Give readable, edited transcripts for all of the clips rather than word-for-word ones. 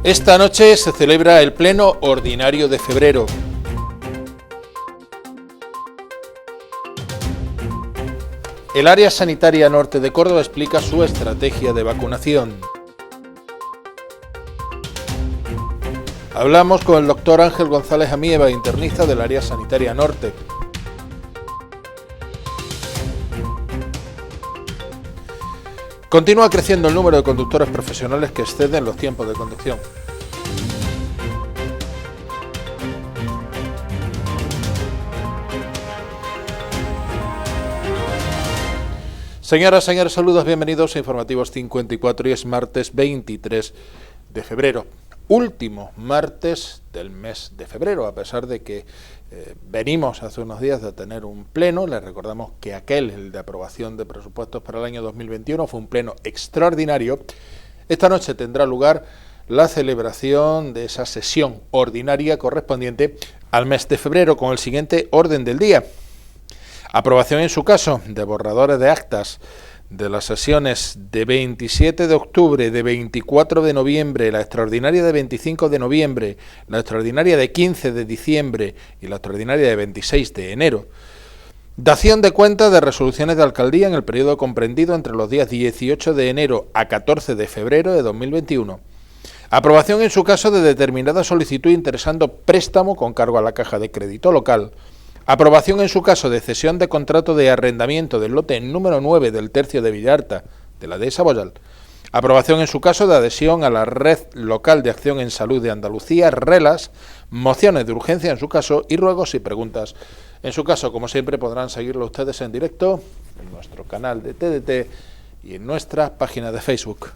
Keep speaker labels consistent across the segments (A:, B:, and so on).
A: Esta noche se celebra el Pleno Ordinario de febrero. El área sanitaria norte de Córdoba explica su estrategia de vacunación. Hablamos con el doctor Ángel González Amieva, internista del área sanitaria norte. Continúa creciendo el número de conductores profesionales que exceden los tiempos de conducción. Señoras, señores, saludos, bienvenidos a Informativos 54 y es martes 23 de febrero. Último martes del mes de febrero, a pesar de que venimos hace unos días de tener un pleno. Les recordamos que el de aprobación de presupuestos para el año 2021, fue un pleno extraordinario. Esta noche tendrá lugar la celebración de esa sesión ordinaria correspondiente al mes de febrero, con el siguiente orden del día. Aprobación en su caso de borradores de actas de las sesiones de 27 de octubre, de 24 de noviembre, la extraordinaria de 25 de noviembre, la extraordinaria de 15 de diciembre y la extraordinaria de 26 de enero. Dación de cuentas de resoluciones de alcaldía en el periodo comprendido entre los días 18 de enero a 14 de febrero de 2021. Aprobación en su caso de determinada solicitud interesando préstamo con cargo a la Caja de Crédito Local. Aprobación en su caso de cesión de contrato de arrendamiento del lote número 9 del tercio de Villarta de la dehesa Boyal. Aprobación en su caso de adhesión a la Red Local de Acción en Salud de Andalucía, RELAS, mociones de urgencia en su caso y ruegos y preguntas. En su caso, como siempre, podrán seguirlo ustedes en directo en nuestro canal de TDT y en nuestra página de Facebook.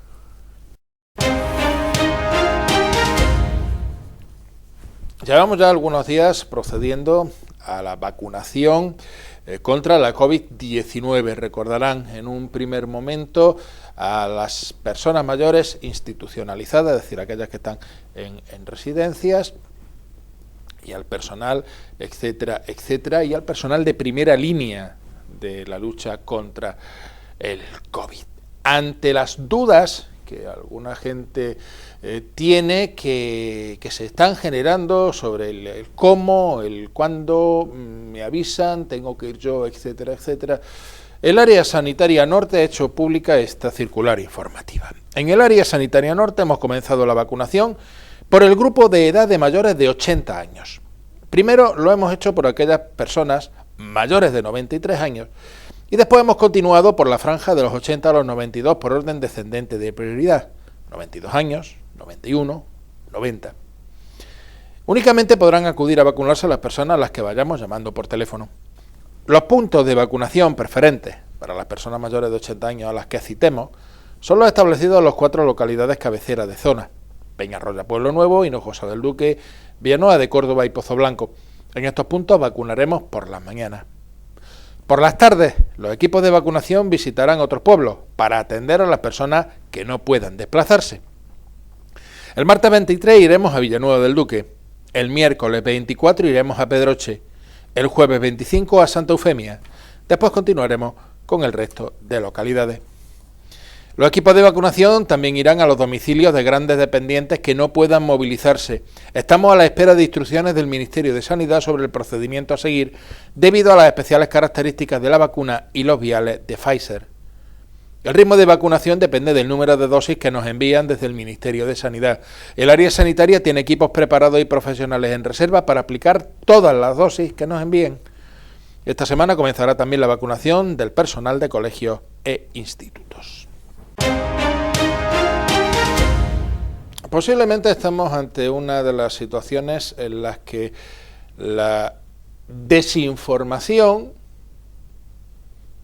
A: Llevamos ya algunos días procediendo a la vacunación contra la COVID-19. Recordarán en un primer momento a las personas mayores institucionalizadas, es decir, aquellas que están en residencias, y al personal, etcétera, etcétera, y al personal de primera línea de la lucha contra el COVID. Ante las dudas que alguna gente tiene, que se están generando sobre el cómo, el cuándo, me avisan, tengo que ir yo, etcétera, etcétera. El área sanitaria norte ha hecho pública esta circular informativa. En el área sanitaria norte hemos comenzado la vacunación por el grupo de edad de mayores de 80 años. Primero lo hemos hecho por aquellas personas mayores de 93 años y después hemos continuado por la franja de los 80 a los 92 por orden descendente de prioridad. 92 años, 91, 90. Únicamente podrán acudir a vacunarse las personas a las que vayamos llamando por teléfono. Los puntos de vacunación preferentes para las personas mayores de 80 años a las que citemos son los establecidos en las 4 localidades cabeceras de zona: Peñarroya, Pueblo Nuevo, Hinojosa del Duque, Villanueva de Córdoba y Pozo Blanco. En estos puntos vacunaremos por las mañanas. Por las tardes, los equipos de vacunación visitarán otros pueblos para atender a las personas que no puedan desplazarse. El martes 23 iremos a Villanueva del Duque, el miércoles 24 iremos a Pedroche, el jueves 25 a Santa Eufemia. Después continuaremos con el resto de localidades. Los equipos de vacunación también irán a los domicilios de grandes dependientes que no puedan movilizarse. Estamos a la espera de instrucciones del Ministerio de Sanidad sobre el procedimiento a seguir debido a las especiales características de la vacuna y los viales de Pfizer. El ritmo de vacunación depende del número de dosis que nos envían desde el Ministerio de Sanidad. El área sanitaria tiene equipos preparados y profesionales en reserva para aplicar todas las dosis que nos envíen. Esta semana comenzará también la vacunación del personal de colegios e institutos. Posiblemente estamos ante una de las situaciones en las que la desinformación,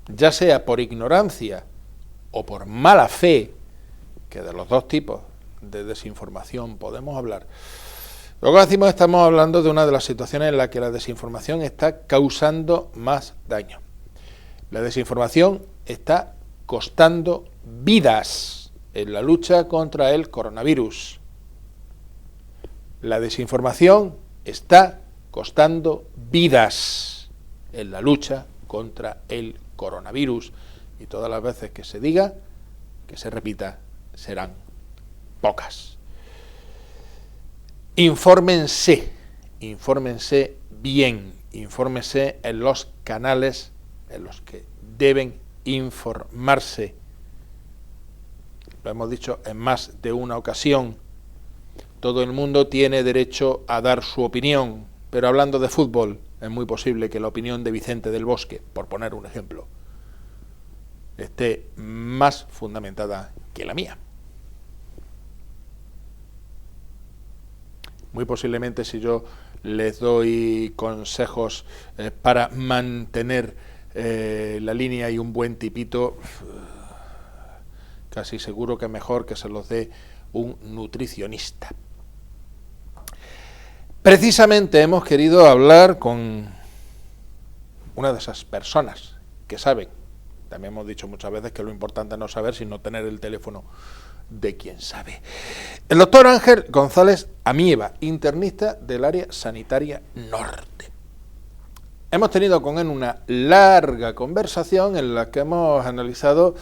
A: ya sea por ignorancia o por mala fe, que de los dos tipos de desinformación podemos hablar, luego decimos estamos hablando de una de las situaciones en las que la desinformación está causando más daño. La desinformación está costando vidas en la lucha contra el coronavirus. La desinformación está costando vidas en la lucha contra el coronavirus. Y todas las veces que se diga, que se repita, serán pocas. infórmense bien, infórmense en los canales en los que deben informarse. Lo hemos dicho en más de una ocasión, todo el mundo tiene derecho a dar su opinión, pero hablando de fútbol, es muy posible que la opinión de Vicente del Bosque, por poner un ejemplo, esté más fundamentada que la mía. Muy posiblemente si yo les doy consejos para mantener la línea y un buen tipito, casi seguro que mejor que se los dé un nutricionista. Precisamente hemos querido hablar con una de esas personas que saben. También hemos dicho muchas veces que lo importante es no saber, sino tener el teléfono de quien sabe. El doctor Ángel González Amieva, internista del área sanitaria norte. Hemos tenido con él una larga conversación en la que hemos analizado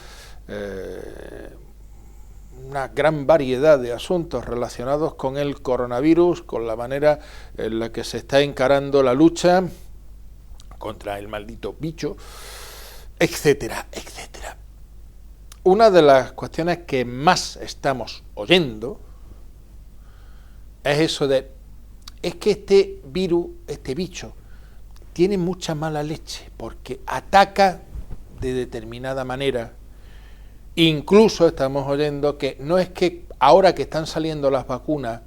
A: una gran variedad de asuntos relacionados con el coronavirus, con la manera en la que se está encarando la lucha contra el maldito bicho, etcétera, etcétera. Una de las cuestiones que más estamos oyendo es eso de, es que este virus, este bicho, tiene mucha mala leche porque ataca de determinada manera. Incluso estamos oyendo que no es que ahora que están saliendo las vacunas,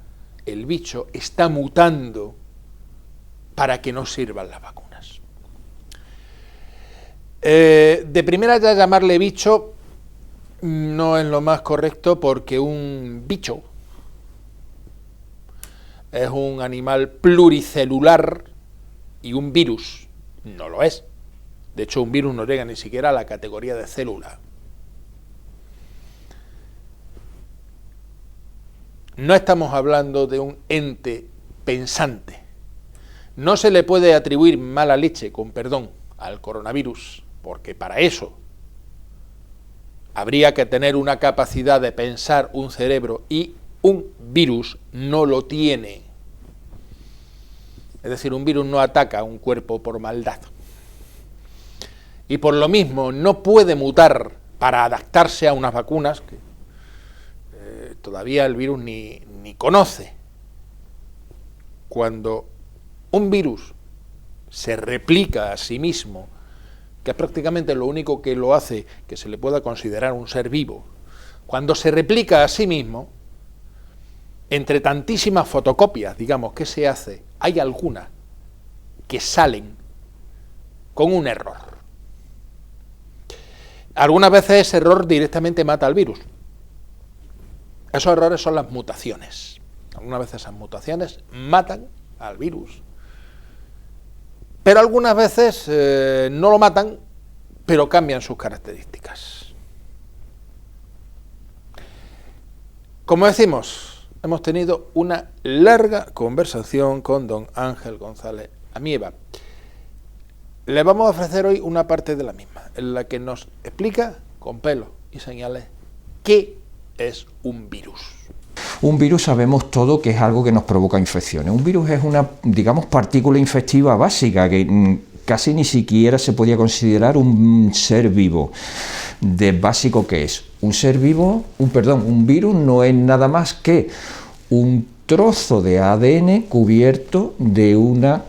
A: el bicho está mutando para que no sirvan las vacunas. De primera ya llamarle bicho no es lo más correcto, porque un bicho es un animal pluricelular y un virus no lo es. De hecho, un virus no llega ni siquiera a la categoría de célula. No estamos hablando de un ente pensante. No se le puede atribuir mala leche, con perdón, al coronavirus, porque para eso habría que tener una capacidad de pensar un cerebro y un virus no lo tiene. Es decir, un virus no ataca a un cuerpo por maldad. Y por lo mismo no puede mutar para adaptarse a unas vacunas que todavía el virus ni conoce. Cuando un virus se replica a sí mismo, que es prácticamente lo único que lo hace que se le pueda considerar un ser vivo, cuando se replica a sí mismo, entre tantísimas fotocopias, digamos, que se hace, hay algunas que salen con un error. Algunas veces ese error directamente mata al virus. Esos errores son las mutaciones. Algunas veces esas mutaciones matan al virus. Pero algunas veces no lo matan, pero cambian sus características. Como decimos, hemos tenido una larga conversación con don Ángel González Amieva. Le vamos a ofrecer hoy una parte de la misma, en la que nos explica con pelos y señales qué es un virus.
B: Un virus sabemos todo que es algo que nos provoca infecciones. Un virus es una, digamos, partícula infectiva básica que casi ni siquiera se podía considerar un ser vivo. De básico que es un ser vivo, un virus no es nada más que un trozo de ADN cubierto de una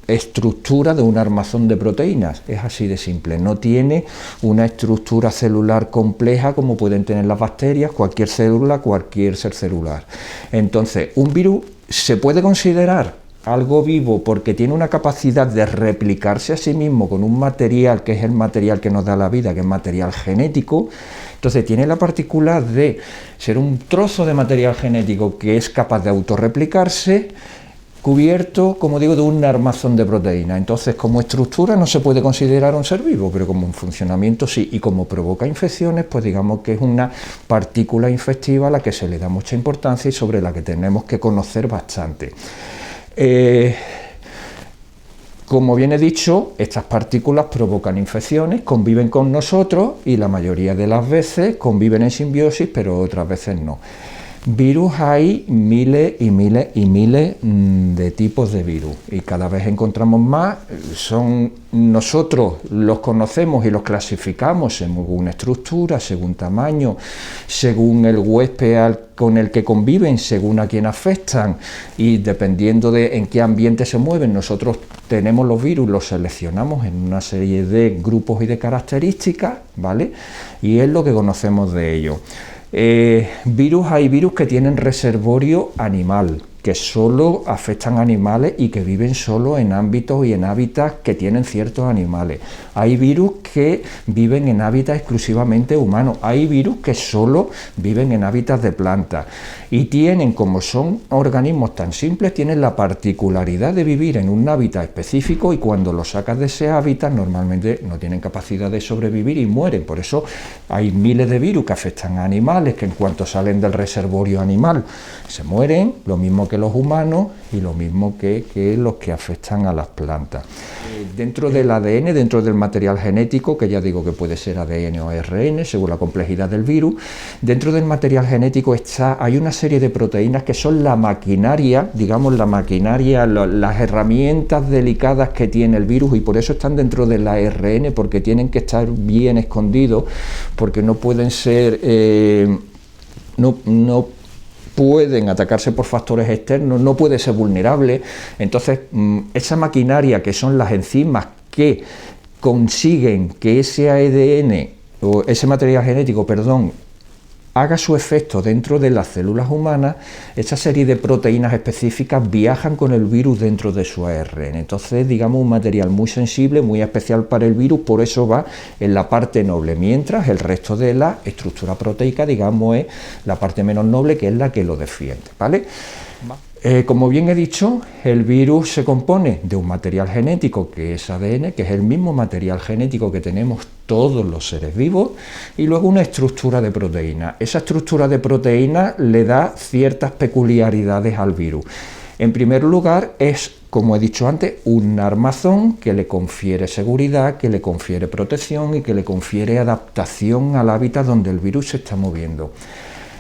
B: estructura de un armazón de proteínas. Es así de simple, no tiene una estructura celular compleja como pueden tener las bacterias, cualquier célula, cualquier ser celular. Entonces, un virus se puede considerar algo vivo porque tiene una capacidad de replicarse a sí mismo con un material que es el material que nos da la vida, que es material genético. Entonces tiene la particularidad de ser un trozo de material genético que es capaz de autorreplicarse, cubierto, como digo, de un armazón de proteínas. Entonces, como estructura no se puede considerar un ser vivo, pero como funcionamiento sí, y como provoca infecciones, pues digamos que es una partícula infectiva a la que se le da mucha importancia y sobre la que tenemos que conocer bastante. Como bien he dicho, estas partículas provocan infecciones, conviven con nosotros y la mayoría de las veces conviven en simbiosis, pero otras veces no. Virus hay miles y miles y miles de tipos de virus y cada vez encontramos más. Nosotros los conocemos y los clasificamos según estructura, según tamaño, según el huésped con el que conviven, según a quién afectan y dependiendo de en qué ambiente se mueven. Nosotros tenemos los virus, los seleccionamos en una serie de grupos y de características, ¿vale? Y es lo que conocemos de ellos. Hay virus que tienen reservorio animal, que solo afectan a animales y que viven solo en ámbitos y en hábitats que tienen ciertos animales. Hay virus que viven en hábitats exclusivamente humanos. Hay virus que solo viven en hábitats de plantas. Y tienen, como son organismos tan simples, tienen la particularidad de vivir en un hábitat específico y cuando los sacas de ese hábitat normalmente no tienen capacidad de sobrevivir y mueren. Por eso hay miles de virus que afectan a animales que en cuanto salen del reservorio animal se mueren, lo mismo que los humanos y lo mismo que los que afectan a las plantas. Dentro del ADN, dentro del material genético, que ya digo que puede ser ADN o ARN, según la complejidad del virus, dentro del material genético hay una serie de proteínas que son la maquinaria, digamos la maquinaria, las herramientas delicadas que tiene el virus y por eso están dentro del ARN, porque tienen que estar bien escondidos, porque no pueden ser... no pueden atacarse por factores externos, no puede ser vulnerable. Entonces, esa maquinaria que son las enzimas que consiguen que ese ADN o ese material genético, haga su efecto dentro de las células humanas, esa serie de proteínas específicas viajan con el virus dentro de su ARN. Entonces, digamos, un material muy sensible, muy especial para el virus, por eso va en la parte noble, mientras el resto de la estructura proteica, digamos, es la parte menos noble, que es la que lo defiende, ¿vale? Como bien he dicho, el virus se compone de un material genético que es ADN, que es el mismo material genético que tenemos todos los seres vivos, y luego una estructura de proteína. Esa estructura de proteína le da ciertas peculiaridades al virus. En primer lugar, es, como he dicho antes, un armazón que le confiere seguridad, que le confiere protección y que le confiere adaptación al hábitat donde el virus se está moviendo.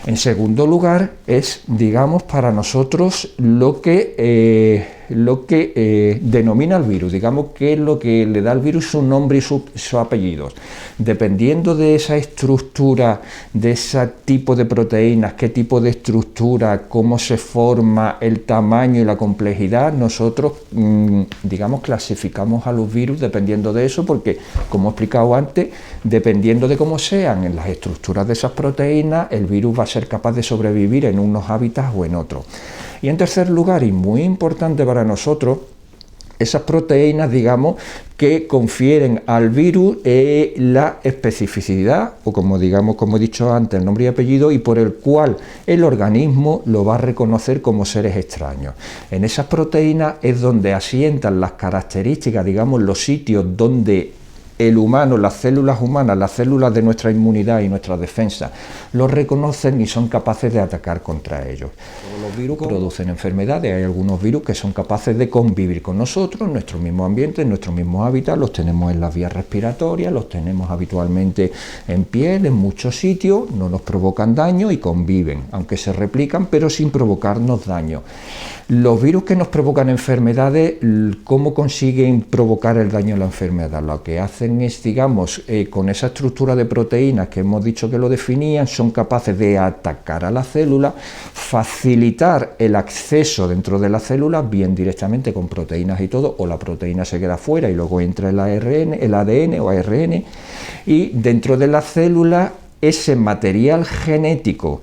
B: En segundo lugar, es, digamos, para nosotros lo que denomina el virus, digamos que es lo que le da al virus su nombre y sus apellidos. Dependiendo de esa estructura, de ese tipo de proteínas, qué tipo de estructura, cómo se forma, el tamaño y la complejidad, nosotros, digamos, clasificamos a los virus dependiendo de eso, porque, como he explicado antes, dependiendo de cómo sean en las estructuras de esas proteínas, el virus va a ser capaz de sobrevivir en unos hábitats o en otros. Y en tercer lugar, y muy importante para nosotros, esas proteínas, digamos, que confieren al virus la especificidad, o como he dicho antes, el nombre y apellido, y por el cual el organismo lo va a reconocer como seres extraños. En esas proteínas es donde asientan las características, digamos, los sitios donde el humano, las células humanas, las células de nuestra inmunidad y nuestra defensa, los reconocen y son capaces de atacar contra ellos. Los virus producen enfermedades, hay algunos virus que son capaces de convivir con nosotros en nuestro mismo ambiente, en nuestro mismo hábitat, los tenemos en las vías respiratorias, los tenemos habitualmente en piel, en muchos sitios, no nos provocan daño y conviven, aunque se replican, pero sin provocarnos daño. Los virus que nos provocan enfermedades, ¿cómo consiguen provocar el daño a la enfermedad? Lo que hacen es, digamos, con esa estructura de proteínas que hemos dicho que lo definían, son capaces de atacar a la célula, facilitar el acceso dentro de la célula, bien directamente con proteínas y todo, o la proteína se queda fuera y luego entra el ADN o ARN, y dentro de la célula ese material genético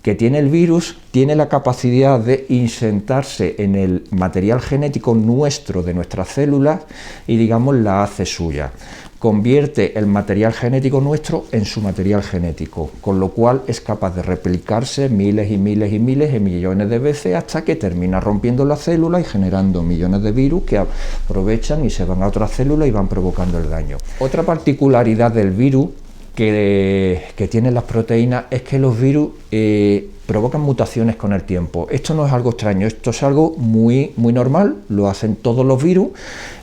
B: que tiene el virus tiene la capacidad de insertarse en el material genético nuestro de nuestras células y, digamos, la hace suya. Convierte el material genético nuestro en su material genético, con lo cual es capaz de replicarse miles y miles y miles y millones de veces hasta que termina rompiendo la célula y generando millones de virus que aprovechan y se van a otras células y van provocando el daño. Otra particularidad del virus que tienen las proteínas es que los virus provocan mutaciones con el tiempo. Esto no es algo extraño, esto es algo muy normal, lo hacen todos los virus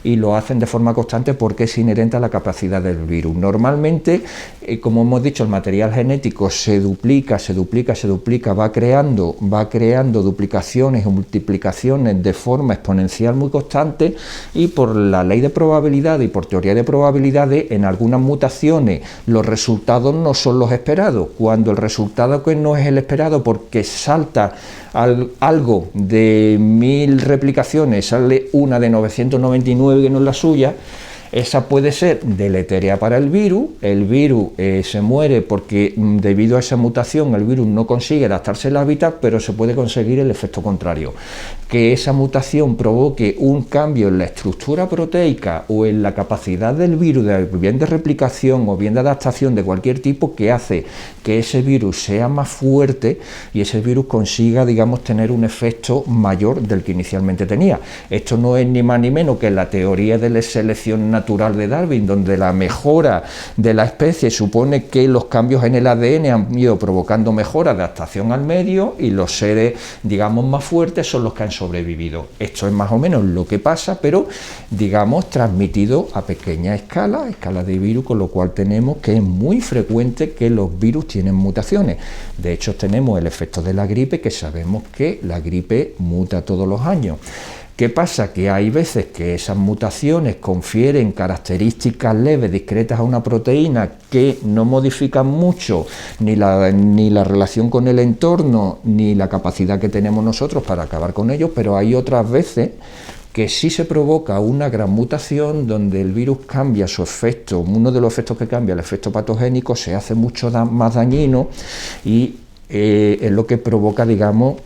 B: y lo hacen de forma constante porque es inherente a la capacidad del virus. Normalmente, como hemos dicho, el material genético se duplica, va creando duplicaciones o multiplicaciones de forma exponencial muy constante, y por la ley de probabilidad y por teoría de probabilidades, en algunas mutaciones los resultados no son los esperados. Cuando el resultado que no es el esperado porque salta algo de 1000 replicaciones, sale una de 999 que no es la suya, esa puede ser deletérea para el virus se muere porque debido a esa mutación el virus no consigue adaptarse al hábitat, pero se puede conseguir el efecto contrario, que esa mutación provoque un cambio en la estructura proteica o en la capacidad del virus, bien de replicación o bien de adaptación de cualquier tipo, que hace que ese virus sea más fuerte y ese virus consiga, digamos, tener un efecto mayor del que inicialmente tenía. Esto no es ni más ni menos que la teoría de la selección natural de Darwin, donde la mejora de la especie supone que los cambios en el ADN han ido provocando mejor adaptación al medio y los seres, digamos, más fuertes son los que han sobrevivido. Esto es más o menos lo que pasa, pero, digamos, transmitido a pequeña escala de virus, con lo cual tenemos que es muy frecuente que los virus tienen mutaciones. De hecho, tenemos el efecto de la gripe, que sabemos que la gripe muta todos los años. ¿Qué pasa? Que hay veces que esas mutaciones confieren características leves, discretas a una proteína que no modifican mucho ni la relación con el entorno, ni la capacidad que tenemos nosotros para acabar con ellos, pero hay otras veces que sí se provoca una gran mutación donde el virus cambia su efecto, uno de los efectos que cambia, el efecto patogénico, se hace mucho más dañino y es lo que provoca, digamos,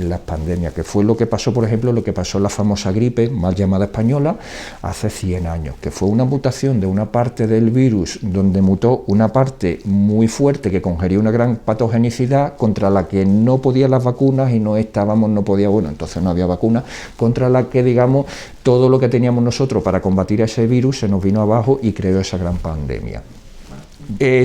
B: las pandemias, que fue lo que pasó, por ejemplo, lo que pasó en la famosa gripe, mal llamada española, hace 100 años, que fue una mutación de una parte del virus donde mutó una parte muy fuerte que congería una gran patogenicidad contra la que no podían las vacunas y entonces no había vacuna, contra la que, digamos, todo lo que teníamos nosotros para combatir a ese virus se nos vino abajo y creó esa gran pandemia.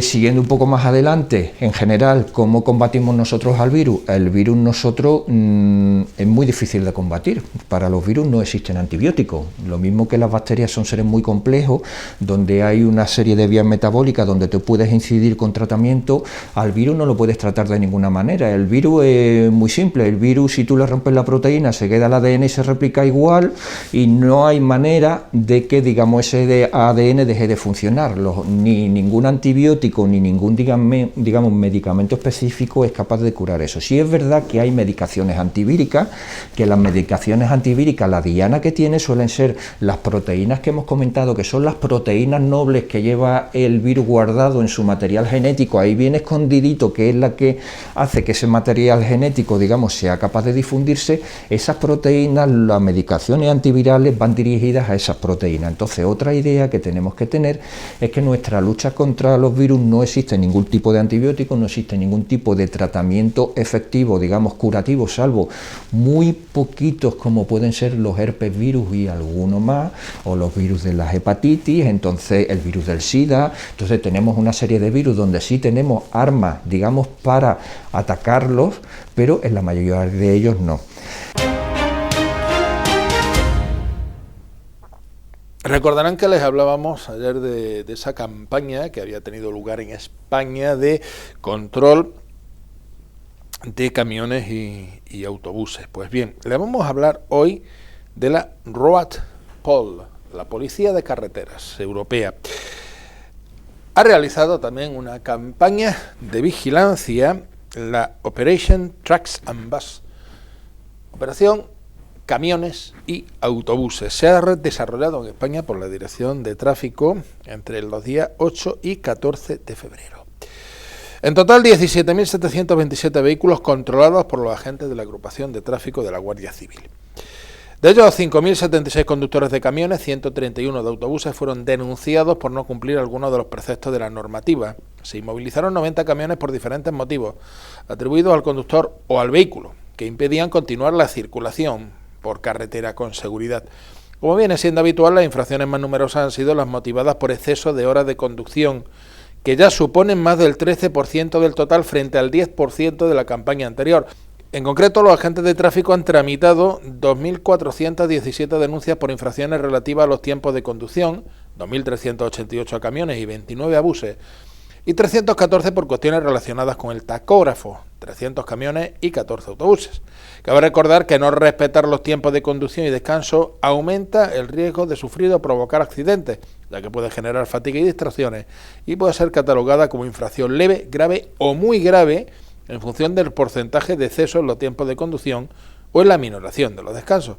B: Siguiendo un poco más adelante, en general, ¿cómo combatimos nosotros al virus? El virus nosotros es muy difícil de combatir. Para los virus no existen antibióticos. Lo mismo que las bacterias son seres muy complejos, donde hay una serie de vías metabólicas donde tú puedes incidir con tratamiento, al virus no lo puedes tratar de ninguna manera. El virus es muy simple. El virus, si tú le rompes la proteína, se queda el ADN y se replica igual, y no hay manera de que, digamos, ese ADN deje de funcionar. Ni ningún antibiótico ni ningún, digamos, medicamento específico es capaz de curar eso. Sí es verdad que hay medicaciones antivíricas, que las medicaciones antivíricas, la diana que tiene suelen ser las proteínas que hemos comentado, que son las proteínas nobles que lleva el virus guardado en su material genético, ahí bien escondidito, que es la que hace que ese material genético, digamos, sea capaz de difundirse. Esas proteínas, las medicaciones antivirales van dirigidas a esas proteínas. Entonces, otra idea que tenemos que tener es que nuestra lucha contra los virus no existe ningún tipo de antibiótico, no existe ningún tipo de tratamiento efectivo, digamos, curativo, salvo muy poquitos como pueden ser los herpes virus y alguno más, o los virus de las hepatitis, entonces el virus del SIDA. Entonces tenemos una serie de virus donde sí tenemos armas, digamos, para atacarlos, pero en la mayoría de ellos no.
A: Recordarán que les hablábamos ayer de esa campaña que había tenido lugar en España de control de camiones y autobuses. Pues bien, le vamos a hablar hoy de la Road Patrol, la Policía de Carreteras Europea. Ha realizado también una campaña de vigilancia, la Operation Trucks and Bus, operación camiones y autobuses. Se ha desarrollado en España por la Dirección de Tráfico entre los días 8 y 14 de febrero. En total, 17.727 vehículos controlados por los agentes de la agrupación de tráfico de la Guardia Civil. De ellos, 5.076 conductores de camiones, 131 de autobuses fueron denunciados por no cumplir algunos de los preceptos de la normativa. Se inmovilizaron 90 camiones por diferentes motivos, atribuidos al conductor o al vehículo, que impedían continuar la circulación por carretera con seguridad. Como viene siendo habitual, las infracciones más numerosas han sido las motivadas por exceso de horas de conducción, que ya suponen más del 13% del total frente al 10% de la campaña anterior. En concreto, los agentes de tráfico han tramitado 2.417 denuncias por infracciones relativas a los tiempos de conducción, 2.388 a camiones y 29 a buses, y 314 por cuestiones relacionadas con el tacógrafo, 300 camiones y 14 autobuses. Cabe recordar que no respetar los tiempos de conducción y descanso aumenta el riesgo de sufrir o provocar accidentes, ya que puede generar fatiga y distracciones, y puede ser catalogada como infracción leve, grave o muy grave, en función del porcentaje de exceso en los tiempos de conducción o en la minoración de los descansos.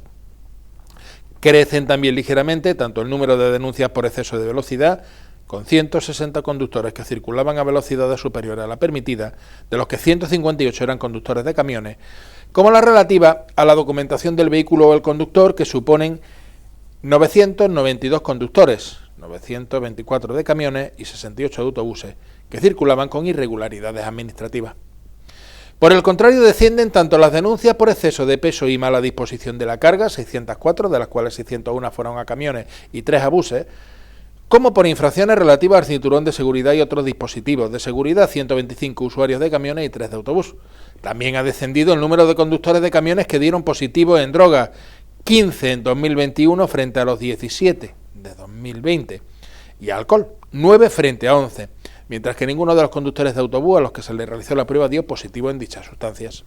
A: Crecen también ligeramente tanto el número de denuncias por exceso de velocidad, con 160 conductores que circulaban a velocidades superiores a la permitida, de los que 158 eran conductores de camiones, como la relativa a la documentación del vehículo o el conductor, que suponen 992 conductores, 924 de camiones y 68 de autobuses, que circulaban con irregularidades administrativas. Por el contrario, descienden tanto las denuncias por exceso de peso y mala disposición de la carga, 604, de las cuales 601 fueron a camiones y 3 a buses, como por infracciones relativas al cinturón de seguridad y otros dispositivos de seguridad, 125 usuarios de camiones y 3 de autobús. También ha descendido el número de conductores de camiones que dieron positivo en drogas, 15 en 2021 frente a los 17 de 2020, y alcohol, 9 frente a 11. Mientras que ninguno de los conductores de autobús a los que se les realizó la prueba dio positivo en dichas sustancias.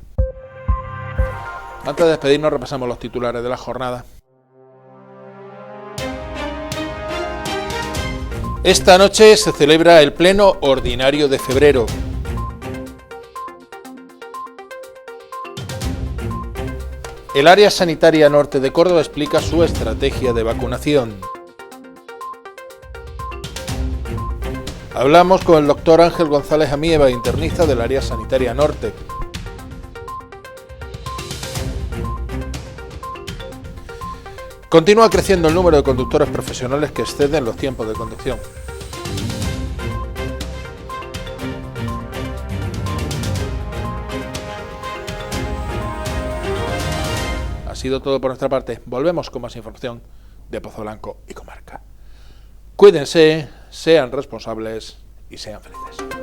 A: Antes de despedirnos, repasamos los titulares de la jornada. Esta noche se celebra el Pleno Ordinario de febrero. El área sanitaria norte de Córdoba explica su estrategia de vacunación. Hablamos con el doctor Ángel González Amieva, internista del área sanitaria norte. Continúa creciendo el número de conductores profesionales que exceden los tiempos de conducción. Ha sido todo por nuestra parte. Volvemos con más información de Pozoblanco y comarca. Cuídense, sean responsables y sean felices.